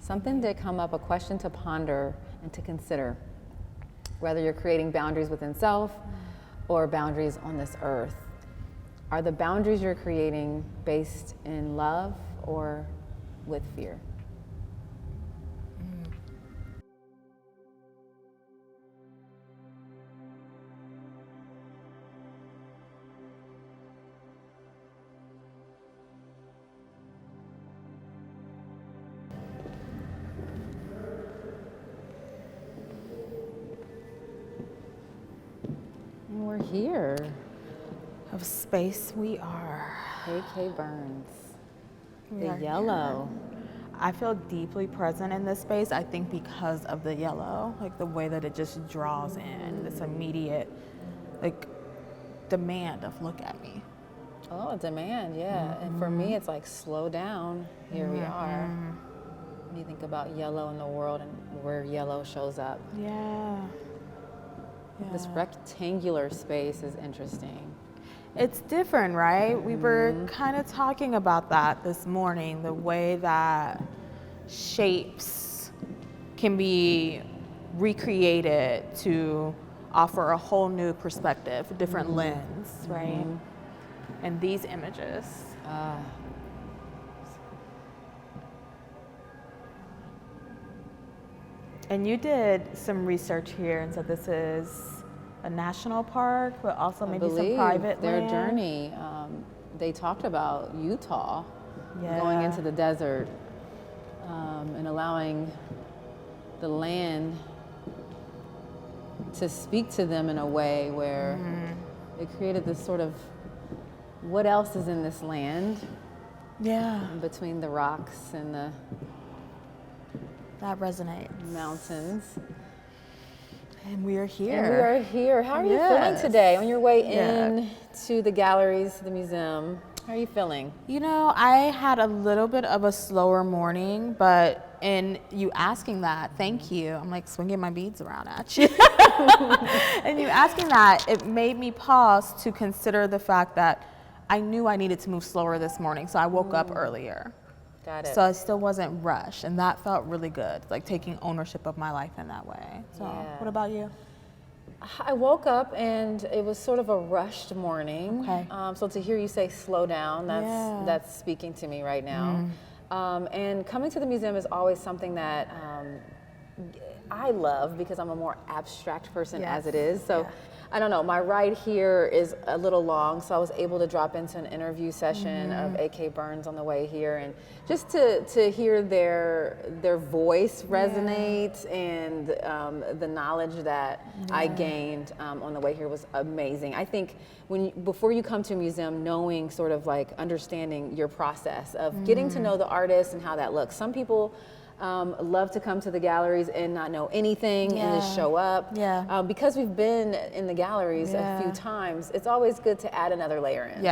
something did come up, a question to ponder and to consider, whether you're creating boundaries within self or boundaries on this earth. Are the boundaries you're creating based in love or with fear? And we're here. Of space we are. A.K. Burns. We The are yellow. here. I feel deeply present in this space, I think because of the yellow, like the way that it just draws in this immediate, like, demand of look at me. Oh, demand, yeah. And for me, it's like, slow down. Here we are. When you think about yellow in the world and where yellow shows up. Yeah. This rectangular space is interesting. It's different, right? We were kind of talking about that this morning, the way that shapes can be recreated to offer a whole new perspective, a different lens, right? And these images. And you did some research here and said this is a national park, but also maybe some private their land. journey. They talked about Utah going into the desert and allowing the land to speak to them in a way where it created this sort of, what else is in this land? Yeah, Between the rocks and the that resonates. mountains. And we are here. And we are here. How are you feeling today on your way in to the galleries, the museum? How are you feeling? You know, I had a little bit of a slower morning, but in you asking that, thank you. I'm like swinging my beads around at you. And you asking that, it made me pause to consider the fact that I knew I needed to move slower this morning, so I woke up earlier. Got it. So I still wasn't rushed, and that felt really good, like taking ownership of my life in that way. So what about you? I woke up and it was sort of a rushed morning. Okay. So to hear you say slow down, that's speaking to me right now. And coming to the museum is always something that I love because I'm a more abstract person as it is. So I don't know, my ride here is a little long, so I was able to drop into an interview session of A.K. Burns on the way here, and just to hear their voice resonate and the knowledge that I gained on the way here was amazing. I think before you come to a museum, knowing sort of like understanding your process of getting to know the artist and how that looks. Some people love to come to the galleries and not know anything and just show up. Because we've been in the galleries a few times, it's always good to add another layer in.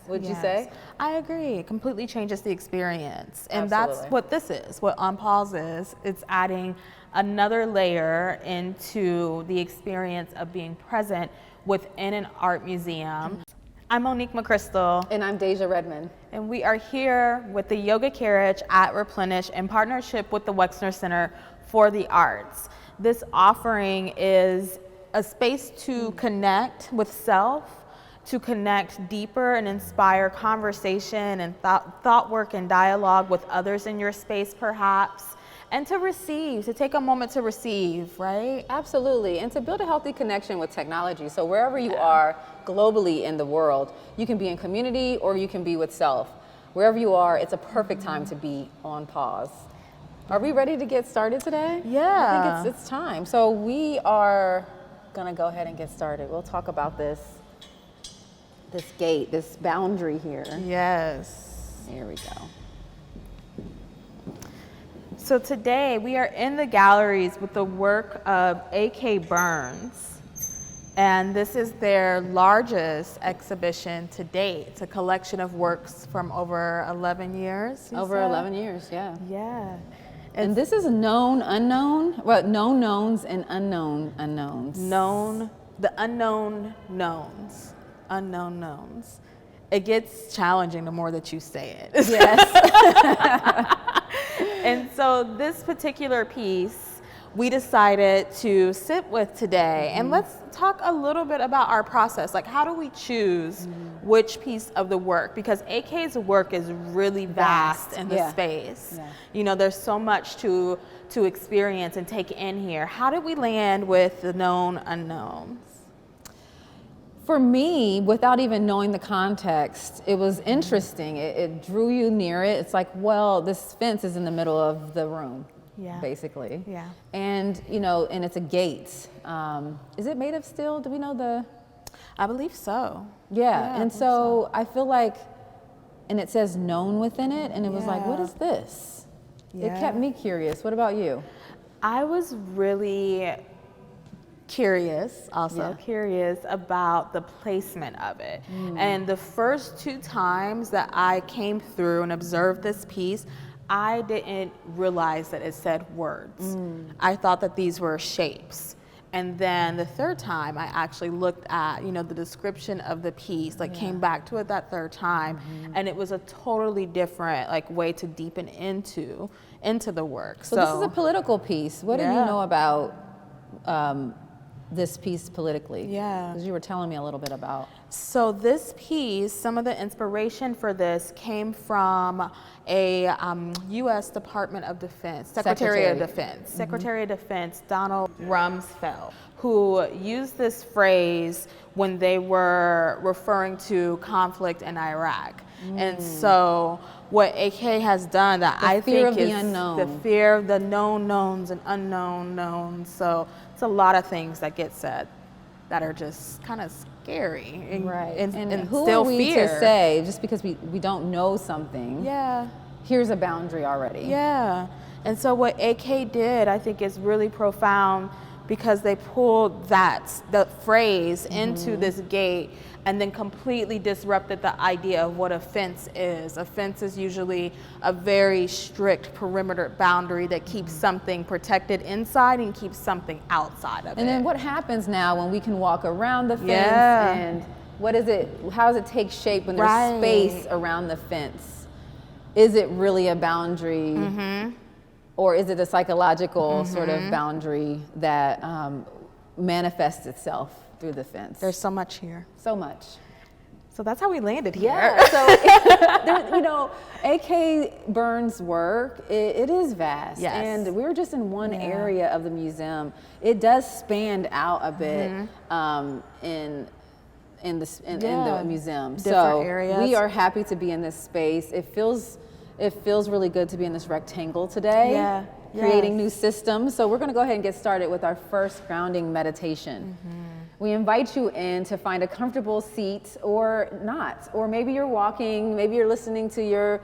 Would you say? I agree. It completely changes the experience. And that's what this is, what On Pause is. It's adding another layer into the experience of being present within an art museum. I'm Monique McChrystal. And I'm Deja Redmond. And we are here with the Yoga Carriage at Replenish in partnership with the Wexner Center for the Arts. This offering is a space to connect with self, to connect deeper and inspire conversation and thought work and dialogue with others in your space perhaps, and to receive, to take a moment to receive, right? Absolutely, and to build a healthy connection with technology. So wherever you are globally in the world, you can be in community or you can be with self. Wherever you are, it's a perfect time to be on pause. Are we ready to get started today? Yeah. I think it's time. So we are gonna go ahead and get started. We'll talk about this gate, this boundary here. Yes. Here we go. So today we are in the galleries with the work of A.K. Burns, and this is their largest exhibition to date. It's a collection of works from over 11 years. Over 11 years, yeah. Yeah. And this is known unknown, well, known knowns and unknown unknowns. Known, the unknown knowns, unknown knowns. It gets challenging the more that you say it. Yes. And so this particular piece we decided to sit with today. And let's talk a little bit about our process. Like, how do we choose which piece of the work? Because AK's work is really vast in the space. You know, there's so much to experience and take in here. How did we land with the known unknowns? For me, without even knowing the context, it was interesting. It drew you near it. It's like, well, this fence is in the middle of the room, basically. Yeah. And, you know, and it's a gate. Is it made of steel? Do we know the? I believe so. Yeah. And so I feel like, and it says known within it. And it was like, what is this? It kept me curious. What about you? I was really curious about the placement of it. And the first 2 times that I came through and observed this piece, I didn't realize that it said words. I thought that these were shapes. And then the 3rd time I actually looked at, you know, the description of the piece, like came back to it that 3rd time, and it was a totally different like way to deepen into the work. So this is a political piece. What do you know about this piece politically? Yeah. Because you were telling me a little bit about. So this piece, some of the inspiration for this came from a U.S. Department of Defense, Secretary of Defense, Donald Rumsfeld, who used this phrase when they were referring to conflict in Iraq. And so what AK has done that I think is the fear of the known knowns and unknown knowns. So it's a lot of things that get said that are just kind of scary and who still are we fear. To say just because we don't know something? Yeah. Here's a boundary already. Yeah. And so what AK did, I think, is really profound because they pulled the phrase into this gate and then completely disrupted the idea of what a fence is. A fence is usually a very strict perimeter boundary that keeps something protected inside and keeps something outside of it. And then what happens now when we can walk around the fence and what is it, how does it take shape when there's space around the fence? Is it really a boundary or is it a psychological sort of boundary that manifests itself through the fence? There's so much here. So much. So that's how we landed here. Yeah. So, you know, AK Burns' work, it is vast. Yes. And we're just in one area of the museum. It does span out a bit in the museum. Different areas. We are happy to be in this space. It feels really good to be in this rectangle today. Yeah. Creating new systems. So we're going to go ahead and get started with our first grounding meditation. We invite you in to find a comfortable seat or not, or maybe you're walking, maybe you're listening to your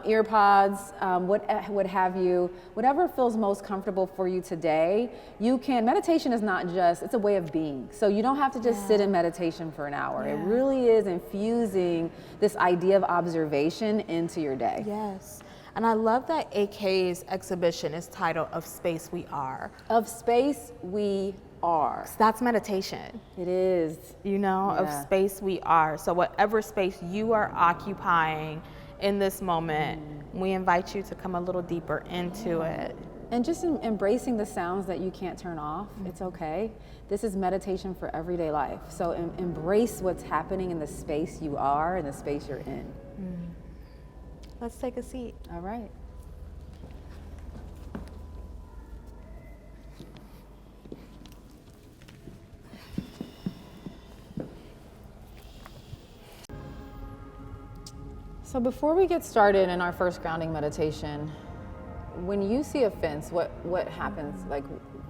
ear pods, what have you, whatever feels most comfortable for you today. Meditation is not just, it's a way of being. So you don't have to just sit in meditation for an hour. It really is infusing this idea of observation into your day. Yes. And I love that AK's exhibition is titled Of Space We Are. Of Space We Are. That's meditation. It is. You know, of space we are. So whatever space you are occupying in this moment, we invite you to come a little deeper into it. And just embracing the sounds that you can't turn off. It's okay. This is meditation for everyday life. So embrace what's happening in the space you are and the space you're in. Let's take a seat. All right. So before we get started in our first grounding meditation, when you see a fence, what happens? Like,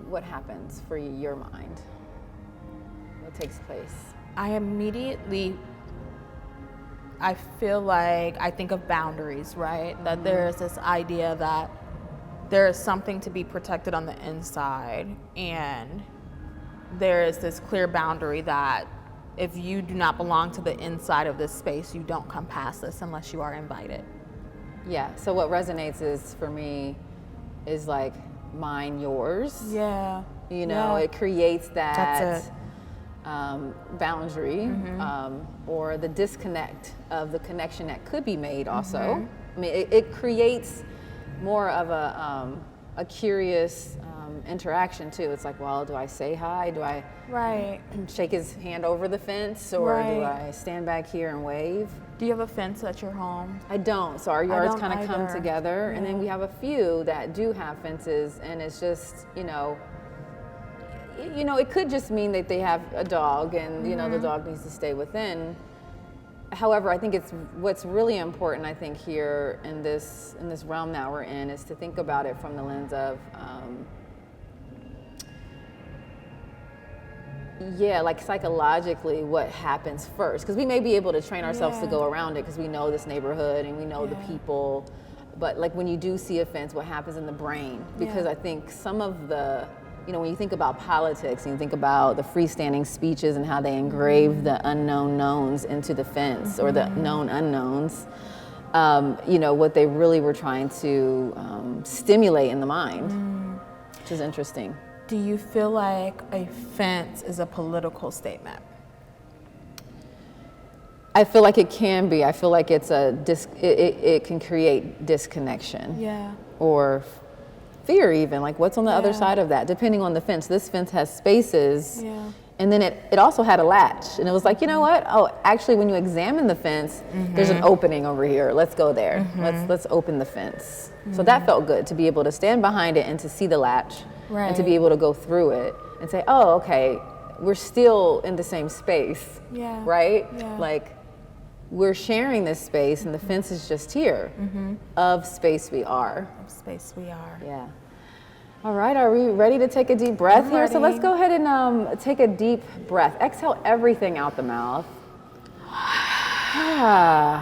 what happens for your mind? What takes place? I feel like I think of boundaries, right? That there is this idea that there is something to be protected on the inside, and there is this clear boundary that if you do not belong to the inside of this space, you don't come past this unless you are invited. Yeah, so what resonates is, for me, is like mine, yours. Yeah. You know, it creates that boundary or the disconnect of the connection that could be made also. I mean, it creates more of a curious interaction too. It's like, well, do I say hi? Do I Right. shake his hand over the fence, or do Right. I stand back here and wave? Do you have a fence at your home? I don't. So our yards don't kind of come either. together, and then Yeah. we have a few that do have fences, and it's just, it could just mean that they have a dog, and the dog needs to stay within. However, I think what's really important. I think here in this realm that we're in is to think about it from the lens of, like psychologically, what happens first? Because we may be able to train ourselves to Yeah. go around it because we know this neighborhood and we know the Yeah. people. But like when you do see a fence, what happens in the brain? Because Yeah. I think some of the, when you think about politics and you think about the freestanding speeches and how they engrave the unknown knowns into the fence, or the known unknowns, what they really were trying to stimulate in the mind, which is interesting. Do you feel like a fence is a political statement? I feel like it can be. I feel like it's it can create disconnection. Yeah. Or fear even, like what's on the other Yeah. side of that, depending on the fence. This fence has spaces. Yeah. And then it also had a latch. And it was like, you know what? Oh, actually, when you examine the fence, there's an opening over here. Let's go there. Let's open the fence. So that felt good, to be able to stand behind it and to see the latch. And to be Right. able to go through it and say, oh, okay, we're still in the same space. Yeah. Right? Yeah. Like, we're sharing this space, and the fence is just here. Of space we are. Space we are. Yeah. All right, are we ready to take a deep breath I'm here? So let's ready. go ahead and take a deep breath. Exhale everything out the mouth.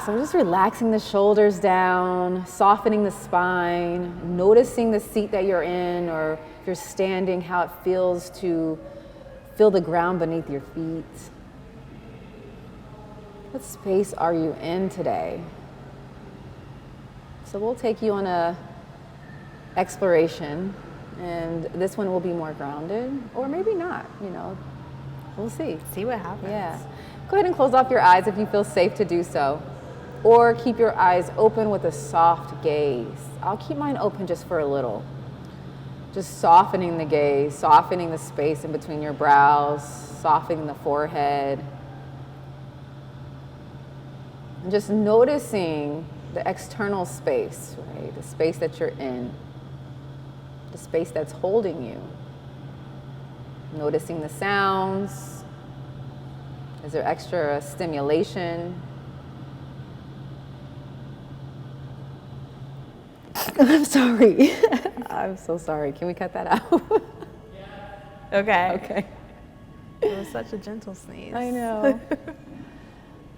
So just relaxing the shoulders down, softening the spine, noticing the seat that you're in, or if you're standing, how it feels to feel the ground beneath your feet. What space are you in today? So we'll take you on a exploration, and this one will be more grounded, or maybe not, we'll see. See what happens. Yeah. Go ahead and close off your eyes if you feel safe to do so, or keep your eyes open with a soft gaze. I'll keep mine open just for a little. Just softening the gaze, softening the space in between your brows, softening the forehead. And just noticing the external space, right? The space that you're in, the space that's holding you. Noticing the sounds. Is there extra stimulation? I'm sorry. I'm so sorry. Can we cut that out? Okay. Okay. It was such a gentle sneeze. I know.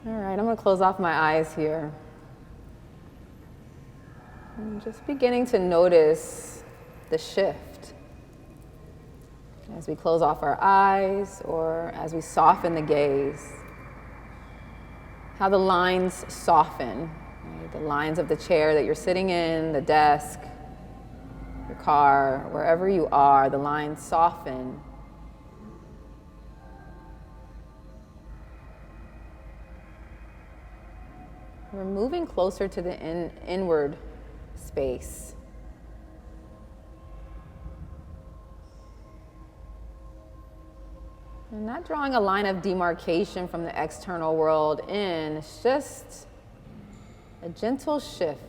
All right, I'm going to close off my eyes here. I'm just beginning to notice the shift as we close off our eyes, or as we soften the gaze. How the lines soften, right? The lines of the chair that you're sitting in, the desk, your car, wherever you are, the lines soften. We're moving closer to the inward space. And not drawing a line of demarcation from the external world in, it's just a gentle shift.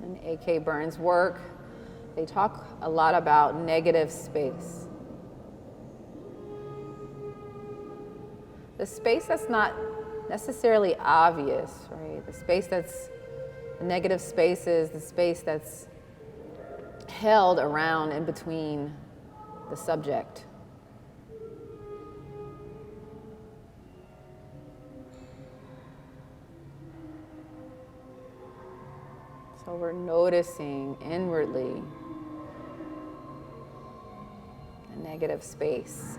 In A.K. Burns' work, they talk a lot about negative space. The space that's not necessarily obvious, right? The space that's the negative spaces, the space that's held around in between the subject. So we're noticing inwardly a negative space.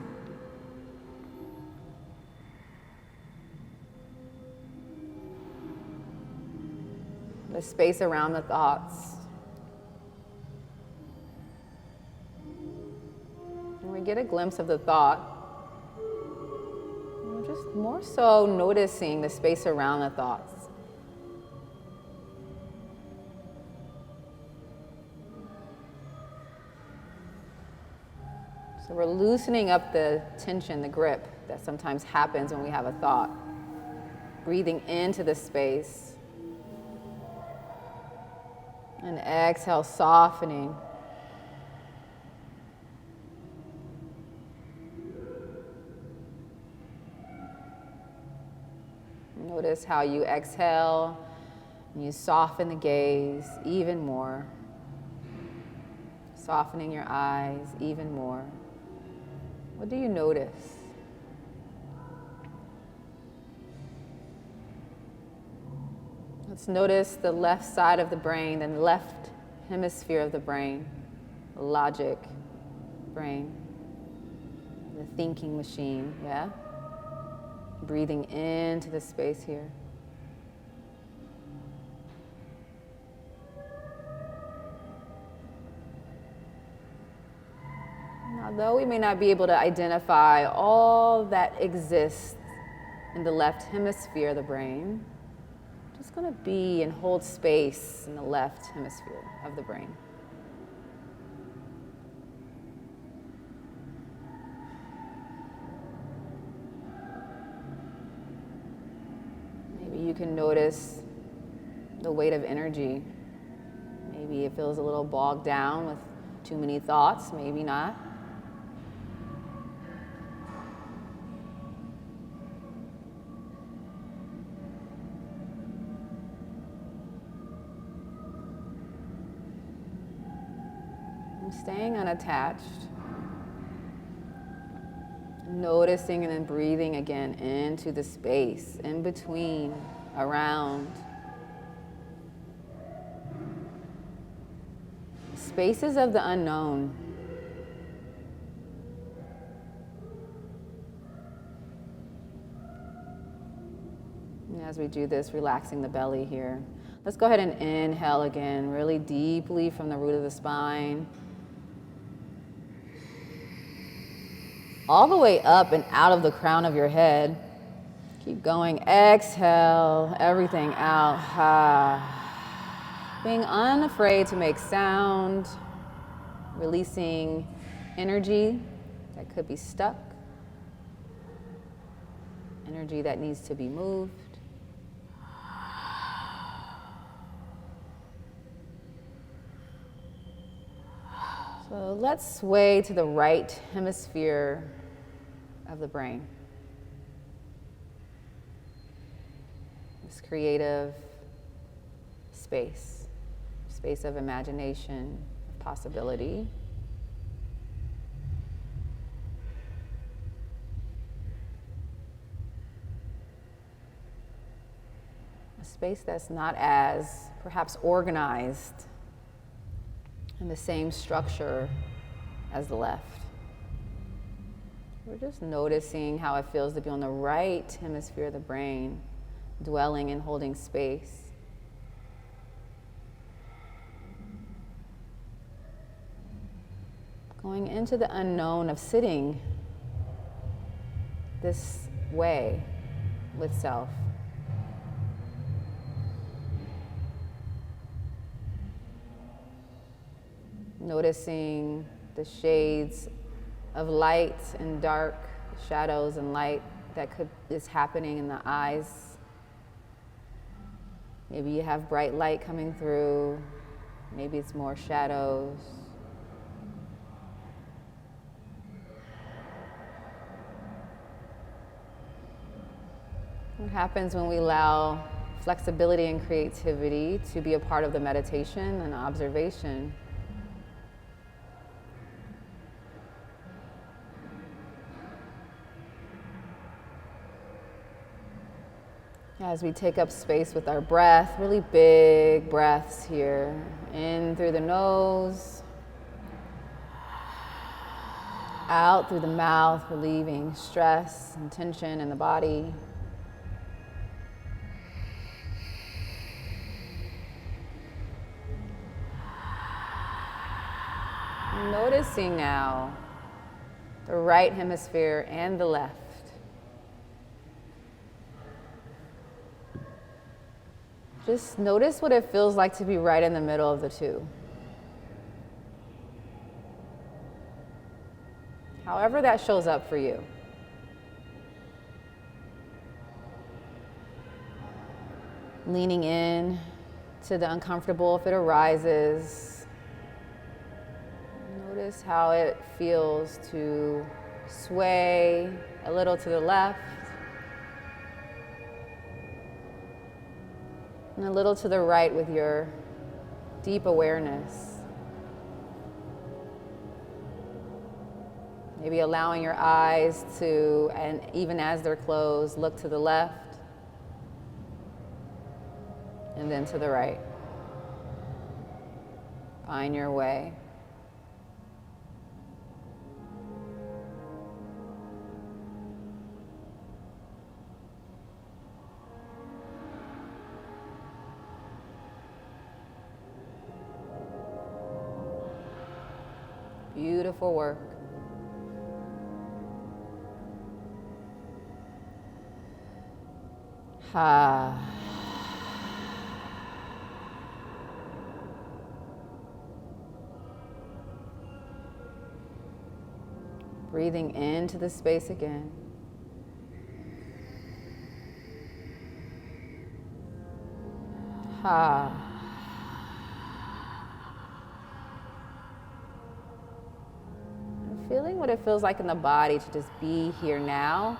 The space around the thoughts. get a glimpse of the thought. Just more so noticing the space around the thoughts. So we're loosening up the tension, the grip that sometimes happens when we have a thought. Breathing into the space. And exhale, softening. Notice how you exhale and you soften the gaze even more. Softening your eyes even more. What do you notice? Let's notice the left side of the brain, the left hemisphere of the brain, the logic brain, the thinking machine, yeah? Breathing into the space here. Now, though we may not be able to identify all that exists in the left hemisphere of the brain, just going to be and hold space in the left hemisphere of the brain. Maybe you can notice the weight of energy. Maybe it feels a little bogged down with too many thoughts, maybe not. Staying unattached, noticing and then breathing again into the space, in between, around. Spaces of the unknown. And as we do this, relaxing the belly here. Let's go ahead and inhale again, really deeply from the root of the spine. All the way up and out of the crown of your head. Keep going. Exhale everything out. Being unafraid to make sound. Releasing energy that could be stuck. Energy that needs to be moved. So let's sway to the right hemisphere of the brain. This creative space of imagination, of possibility. A space that's not as perhaps organized in the same structure as the left. We're just noticing how it feels to be on the right hemisphere of the brain, dwelling and holding space. Going into the unknown of sitting this way with self. Noticing the shades of light and dark, shadows and light that is happening in the eyes. Maybe you have bright light coming through. Maybe it's more shadows. What happens when we allow flexibility and creativity to be a part of the meditation and observation? As we take up space with our breath, really big breaths here. In through the nose, out through the mouth, relieving stress and tension in the body. Noticing now the right hemisphere and the left. Just notice what it feels like to be right in the middle of the two. However that shows up for you. Leaning in to the uncomfortable if it arises. Notice how it feels to sway a little to the left and a little to the right with your deep awareness. Maybe allowing your eyes to, and even as they're closed, look to the left and then to the right. Find your way. Beautiful work. Breathing into the space again. Feeling what it feels like in the body to just be here now.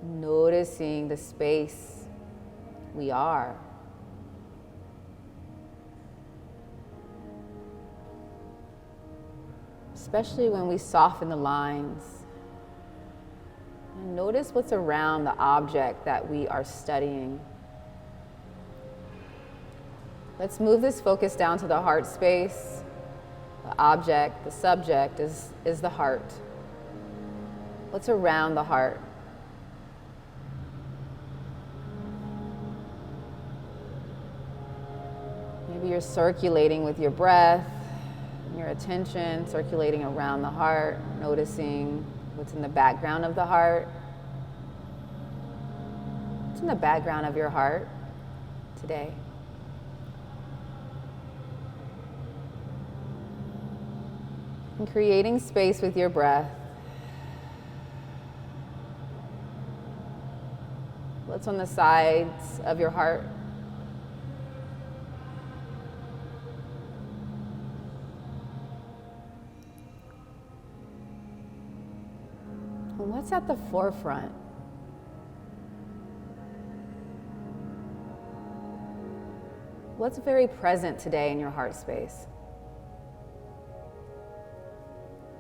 Noticing the space we are. Especially when we soften the lines. And notice what's around the object that we are studying. Let's move this focus down to the heart space. The object, the subject is the heart. What's around the heart? Maybe you're circulating with your breath, your attention, circulating around the heart, noticing what's in the background of the heart. What's in the background of your heart today? And creating space with your breath. What's on the sides of your heart? And what's at the forefront? What's very present today in your heart space?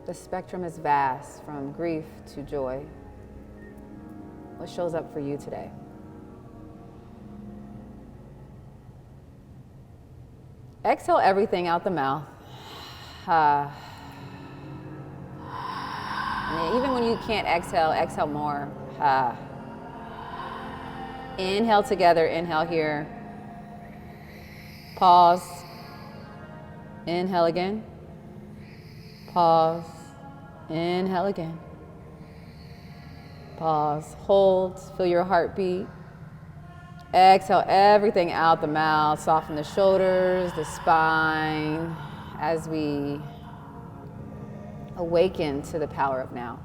The spectrum is vast, from grief to joy. What shows up for you today? Exhale everything out the mouth. And even when you can't exhale, exhale more. Inhale together, inhale here. Pause. Inhale again. Pause. Inhale again. Pause. Hold. Feel your heartbeat. Exhale everything out the mouth. Soften the shoulders, the spine, as we awaken to the power of now.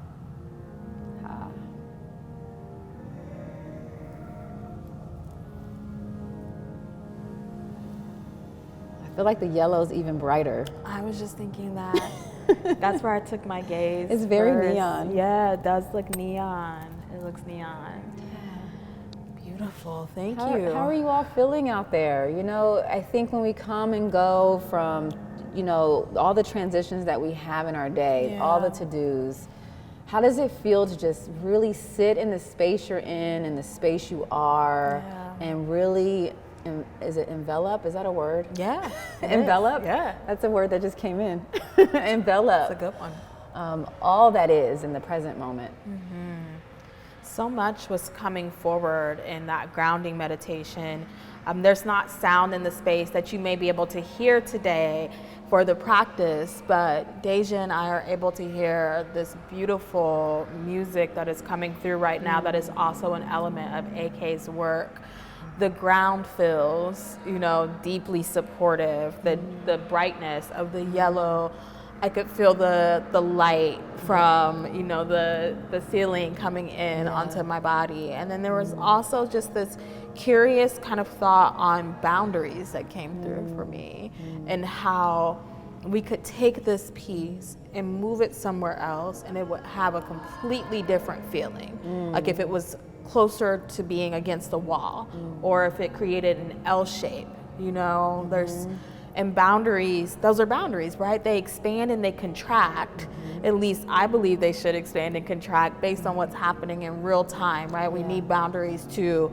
I feel like the yellow's even brighter. I was just thinking that. That's where I took my gaze. It's very first. neon. Yeah, it does look neon. It looks neon. Beautiful. Thank you. How are you all feeling out there? You know, I think when we come and go from, you know, all the transitions that we have in our day, all the to-dos, how does it feel to just really sit in the space you're in and the space you are and really, is it envelop? Is that a word? Yeah. Envelop? Yeah. That's a word that just came in. Envelop. That's a good one. All that is in the present moment. Mm-hmm. So much was coming forward in that grounding meditation. There's not sound in the space that you may be able to hear today for the practice, but Deja and I are able to hear this beautiful music that is coming through right now that is also an element of AK's work. The ground feels, deeply supportive. The brightness of the yellow, I could feel the light from, the ceiling coming in onto my body. And then there was also just this curious kind of thought on boundaries that came through for me, and how we could take this piece and move it somewhere else and it would have a completely different feeling. Like if it was closer to being against the wall, or if it created an L shape, there's, and boundaries, those are boundaries, right? They expand and they contract. At least I believe they should expand and contract based on what's happening in real time, right? We need boundaries to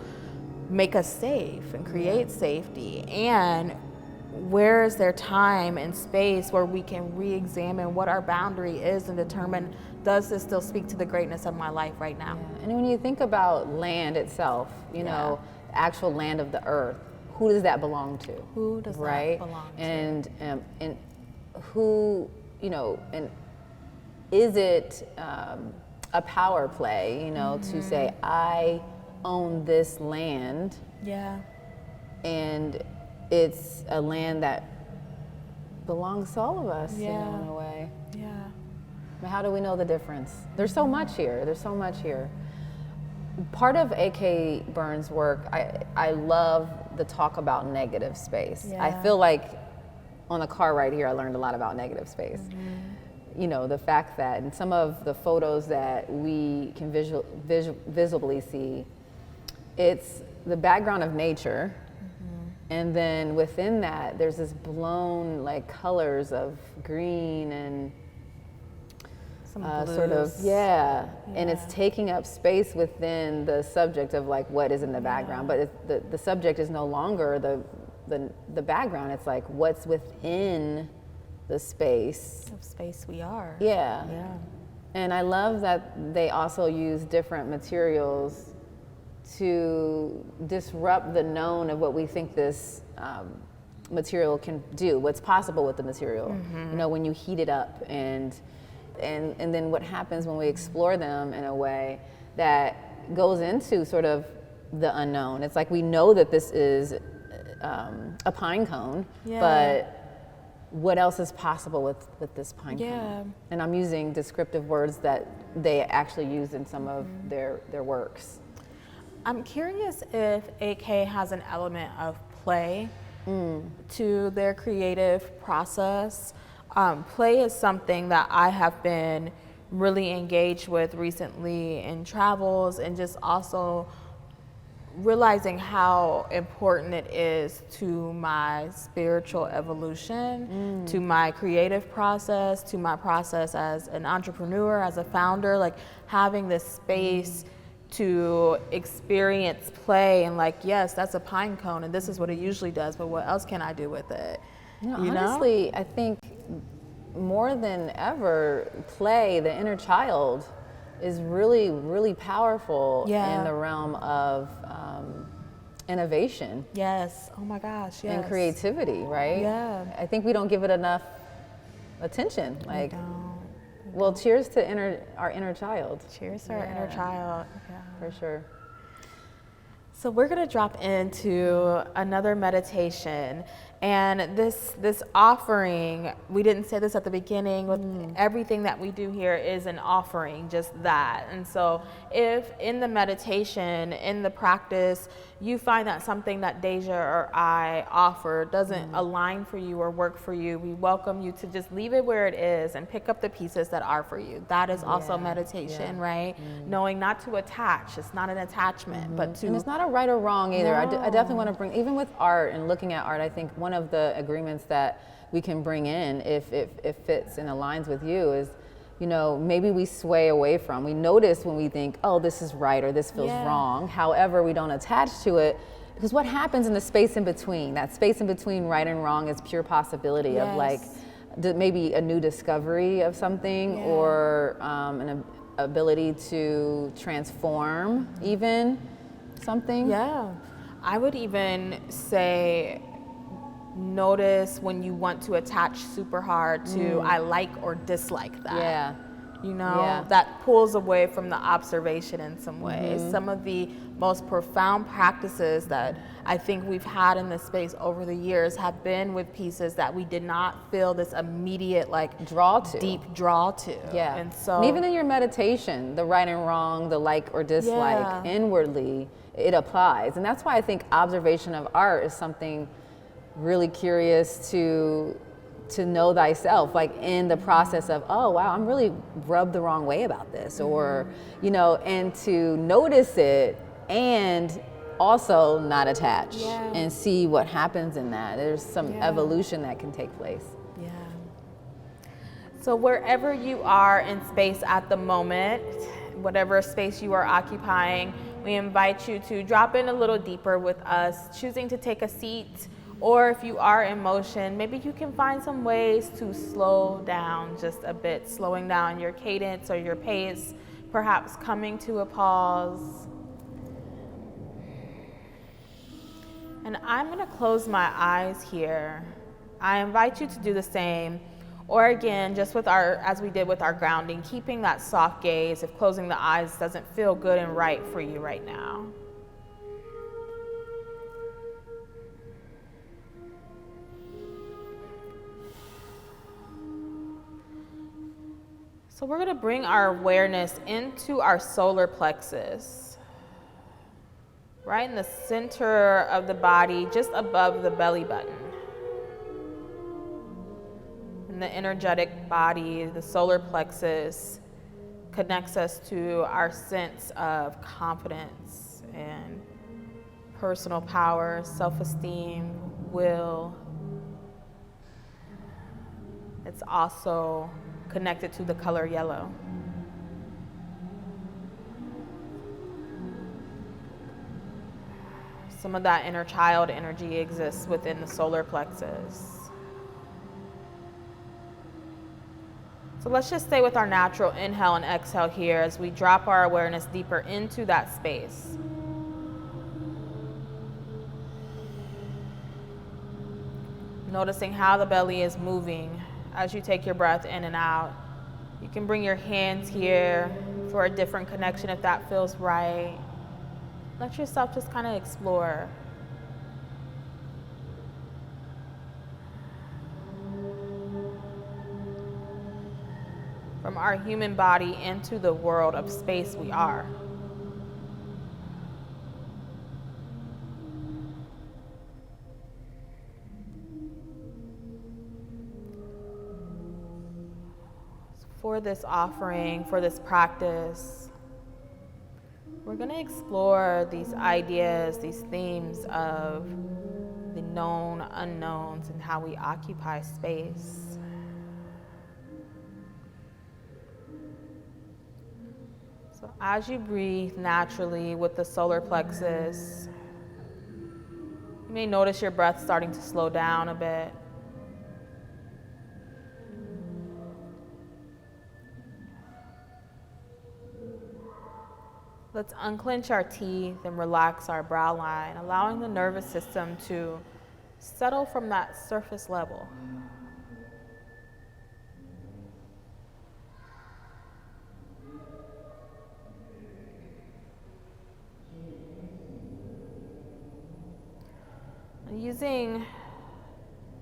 make us safe and create safety. And where is there time and space where we can re-examine what our boundary is and determine, does this still speak to the greatness of my life right now? Yeah. And when you think about land itself, the actual land of the earth, who does that belong to? Who does that belong to? And who, and is it a power play, to say, I own this land? Yeah. And it's a land that belongs to all of us, in a way. Yeah. But how do we know the difference? There's so much here. Part of A.K. Burns' work, I love the talk about negative space. Yeah. I feel like on the car right here, I learned a lot about negative space. The fact that in some of the photos that we can visibly see, it's the background of nature. And then within that, there's this blown colors of green and sort of, and it's taking up space within the subject of what is in the background. But the subject is no longer the background. It's what's within the space. Of space we are. Yeah. And I love that they also use different materials to disrupt the known of what we think this material can do, what's possible with the material. When you heat it up and then what happens when we explore them in a way that goes into sort of the unknown. It's we know that this is a pine cone, but what else is possible with this pine cone? And I'm using descriptive words that they actually use in some of their works. I'm curious if AK has an element of play to their creative process. Play is something that I have been really engaged with recently in travels, and just also realizing how important it is to my spiritual evolution, to my creative process, to my process as an entrepreneur, as a founder, having this space to experience play and yes, that's a pine cone and this is what it usually does, but what else can I do with it? Honestly, I think more than ever, play, the inner child, is really, really powerful in the realm of innovation. Yes. Oh my gosh. Yes. And creativity, right? Yeah. I think we don't give it enough attention. We don't. Well, cheers to our inner child. Cheers to our inner child. Yeah. For sure. So we're going to drop into another meditation, and this offering, we didn't say this at the beginning, with everything that we do here is an offering, just that. And so if in the meditation, in the practice, you find that something that Deja or I offer doesn't align for you or work for you, we welcome you to just leave it where it is and pick up the pieces that are for you. That is also meditation, right? Knowing not to attach. It's not an attachment, but to... And it's not a right or wrong either. No. I definitely want to bring, even with art and looking at art, I think one of the agreements that we can bring in, if it fits and aligns with you, is, maybe we sway away from. We notice when we think, oh, this is right or this feels wrong. However, we don't attach to it, because what happens in the space in between? That space in between right and wrong is pure possibility of maybe a new discovery of something or ability to transform even something? Yeah. I would even say notice when you want to attach super hard to I like or dislike that. Yeah. You know, Yeah. that pulls away from the observation in some ways. Some of the most profound practices that I think we've had in this space over the years have been with pieces that we did not feel this immediate Draw to. deep draw to. Yeah. And so And even in your meditation, the right and wrong, the like or dislike, Yeah. inwardly, it applies. And that's why I think observation of art is something really curious to know thyself, like in the process of, oh wow, I'm really rubbed the wrong way about this, or you know, and to notice it and also not attach Yeah. and see what happens in that. There's some Yeah. evolution that can take place. Yeah. So wherever you are in space at the moment, whatever space you are occupying, we invite you to drop in a little deeper with us, choosing to take a seat, or if you are in motion, maybe you can find some ways to slow down just a bit, slowing down your cadence or your pace, perhaps coming to a pause. And I'm going to close my eyes here. I invite you to do the same. Or again, just with as we did with our grounding, keeping that soft gaze if closing the eyes doesn't feel good and right for you right now. So we're going to bring our awareness into our solar plexus, right in the center of the body, just above the belly button. And the energetic body, the solar plexus, connects us to our sense of confidence and personal power, self-esteem, will. It's also connected to the color yellow. Some of that inner child energy exists within the solar plexus. So let's just stay with our natural inhale and exhale here as we drop our awareness deeper into that space. Noticing how the belly is moving as you take your breath in and out. You can bring your hands here for a different connection if that feels right. Let yourself just kind of explore. From our human body into the world of space we are. For this offering, for this practice, we're going to explore these ideas, these themes of the known unknowns and how we occupy space. So as you breathe naturally with the solar plexus, you may notice your breath starting to slow down a bit. Let's unclench our teeth and relax our brow line, allowing the nervous system to settle from that surface level. Using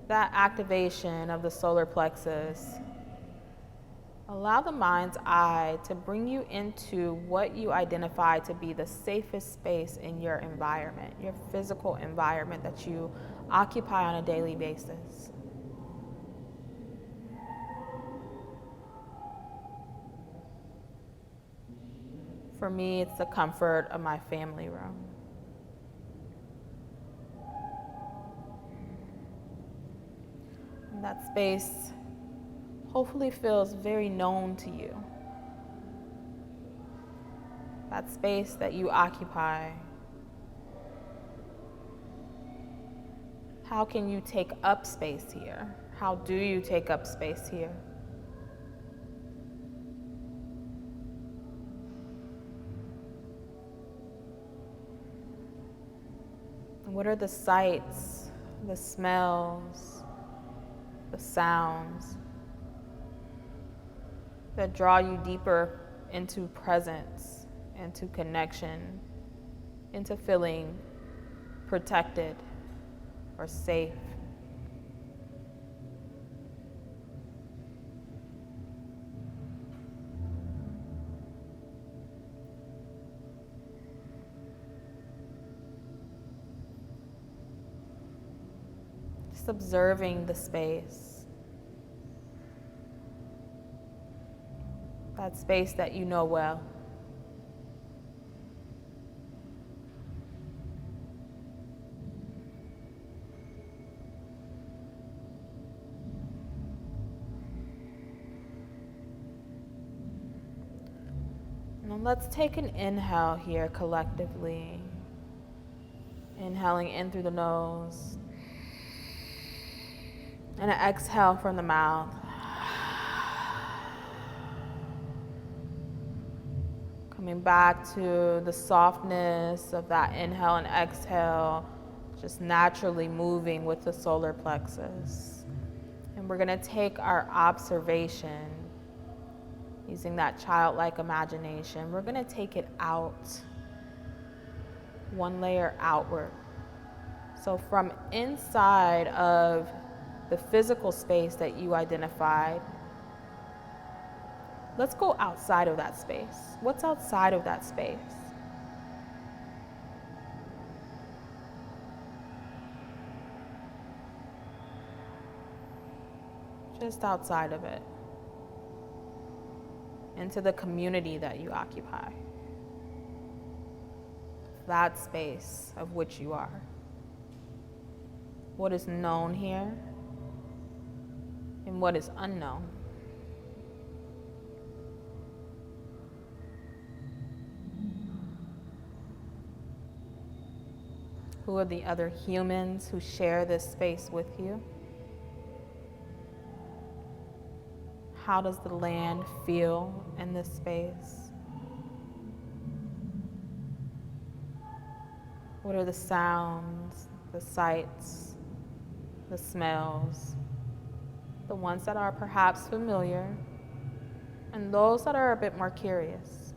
that activation of the solar plexus, allow the mind's eye to bring you into what you identify to be the safest space in your environment, your physical environment that you occupy on a daily basis. For me, it's the comfort of my family room. And that space hopefully feels very known to you. That space that you occupy. How can you take up space here? How do you take up space here? What are the sights, the smells, the sounds that draw you deeper into presence, into connection, into feeling protected or safe? Just observing the space. That space that you know well. Now let's take an inhale here collectively. Inhaling in through the nose. And an exhale from the mouth. Coming back to the softness of that inhale and exhale, just naturally moving with the solar plexus. And we're going to take our observation, using that childlike imagination, we're going to take it out, one layer outward. So from inside of the physical space that you identified, let's go outside of that space. What's outside of that space? Just outside of it. Into the community that you occupy. That space of which you are. What is known here and what is unknown. Who are the other humans who share this space with you? How does the land feel in this space? What are the sounds, the sights, the smells, the ones that are perhaps familiar, and those that are a bit more curious?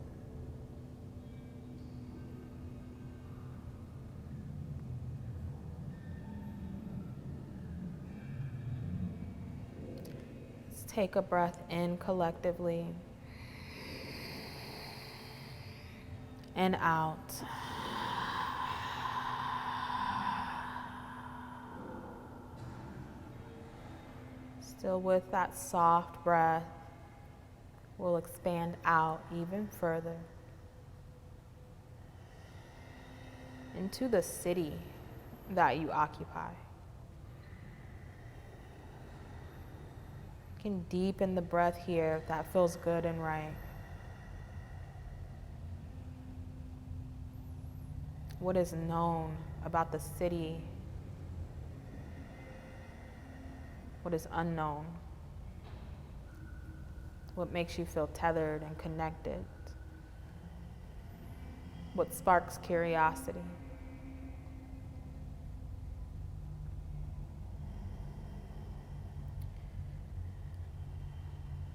Take a breath in collectively and out. Still with that soft breath, we'll expand out even further into the city that you occupy. You can deepen the breath here if that feels good and right. What is known about the city? What is unknown? What makes you feel tethered and connected? What sparks curiosity?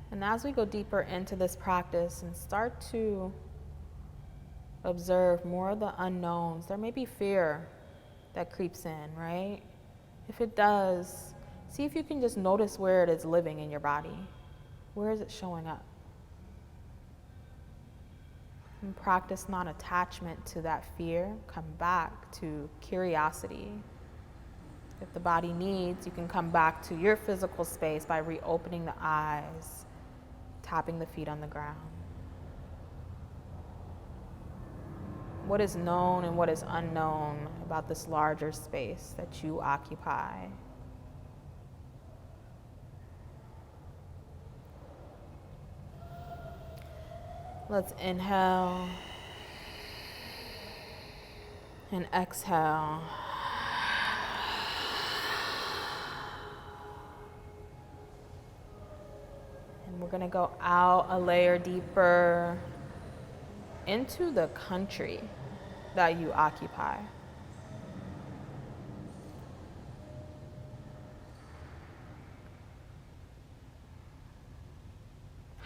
And as we go deeper into this practice and start to observe more of the unknowns, there may be fear that creeps in, right? If it does, see if you can just notice where it is living in your body. Where is it showing up? And practice non-attachment to that fear. Come back to curiosity. If the body needs, you can come back to your physical space by reopening the eyes, tapping the feet on the ground. What is known and what is unknown about this larger space that you occupy? Let's inhale and exhale. And we're going to go out a layer deeper into the country that you occupy.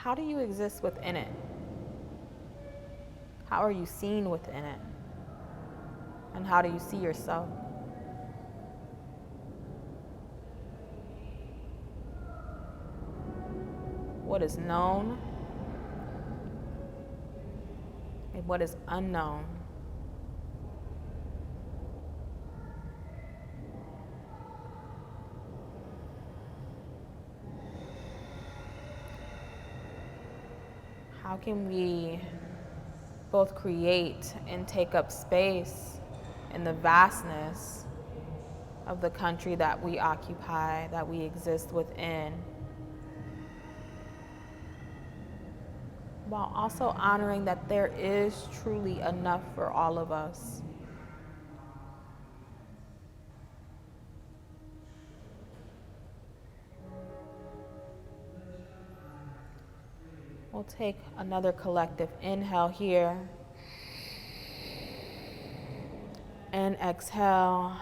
how do you exist within it? How are you seen within it? And how do you see yourself? What is known and what is unknown? How can we both create and take up space in the vastness of the country that we occupy, that we exist within, while also honoring that there is truly enough for all of us? We'll take another collective inhale here. And exhale.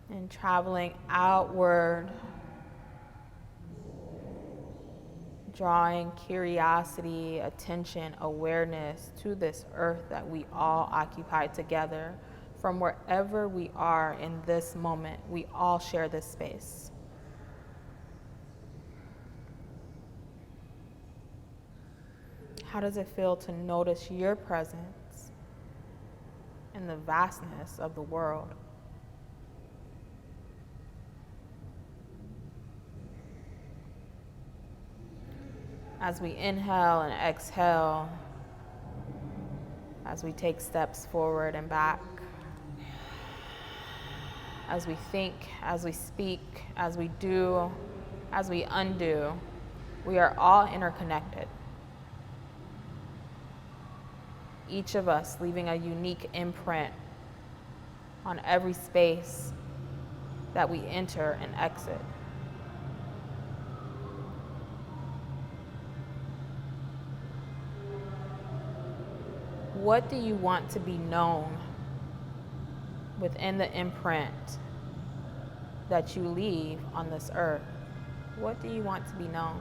And traveling outward, drawing curiosity, attention, awareness to this earth that we all occupy together. From wherever we are in this moment, we all share this space. How does it feel to notice your presence in the vastness of the world? As we inhale and exhale, as we take steps forward and back, as we think, as we speak, as we do, as we undo, we are all interconnected. Each of us leaving a unique imprint on every space that we enter and exit. What do you want to be known within the imprint that you leave on this earth? What do you want to be known?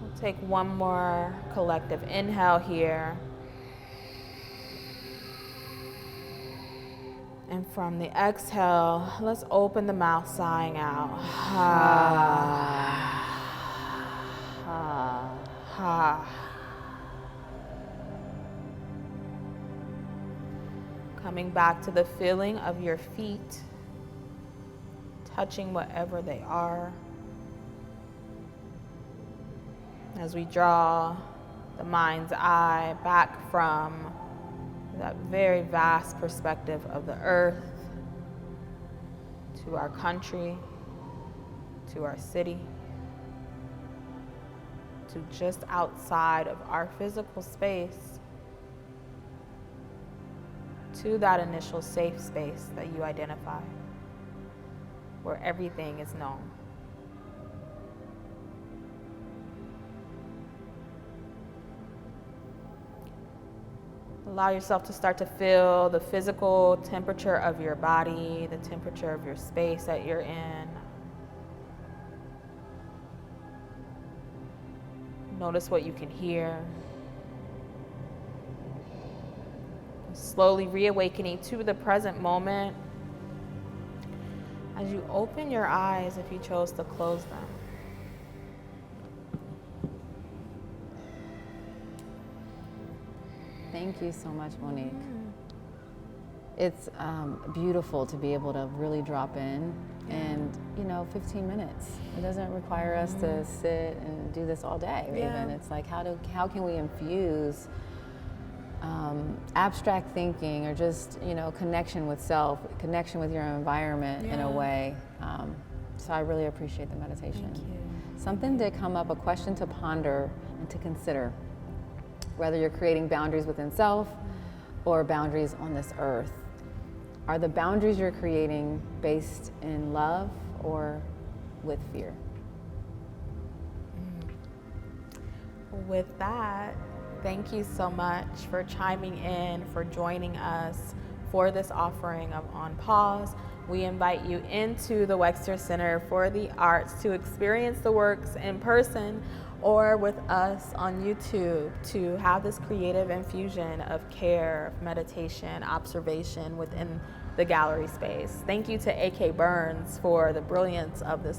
We'll take one more collective inhale here. And from the exhale, let's open the mouth, sighing out. Coming back to the feeling of your feet, touching whatever they are. As we draw the mind's eye back from that very vast perspective of the earth, to our country, to our city, to just outside of our physical space, to that initial safe space that you identify, where everything is known. Allow yourself to start to feel the physical temperature of your body, the temperature of your space that you're in. Notice what you can hear. Slowly reawakening to the present moment as you open your eyes if you chose to close them. Thank you so much, Monique. It's beautiful to be able to really drop in and, 15 minutes. It doesn't require us to sit and do this all day. Even it's like, how can we infuse abstract thinking or just, connection with self, connection with your environment in a way. So I really appreciate the meditation. Thank you. Something did come up, a question to ponder and to consider. Whether you're creating boundaries within self or boundaries on this earth. Are the boundaries you're creating based in love or with fear. With that, thank you so much for chiming in, for joining us for this offering of On Pause. We invite you into the Wexner Center for the Arts to experience the works in person or with us on YouTube to have this creative infusion of care, meditation, observation within the gallery space. Thank you to A.K. Burns for the brilliance of this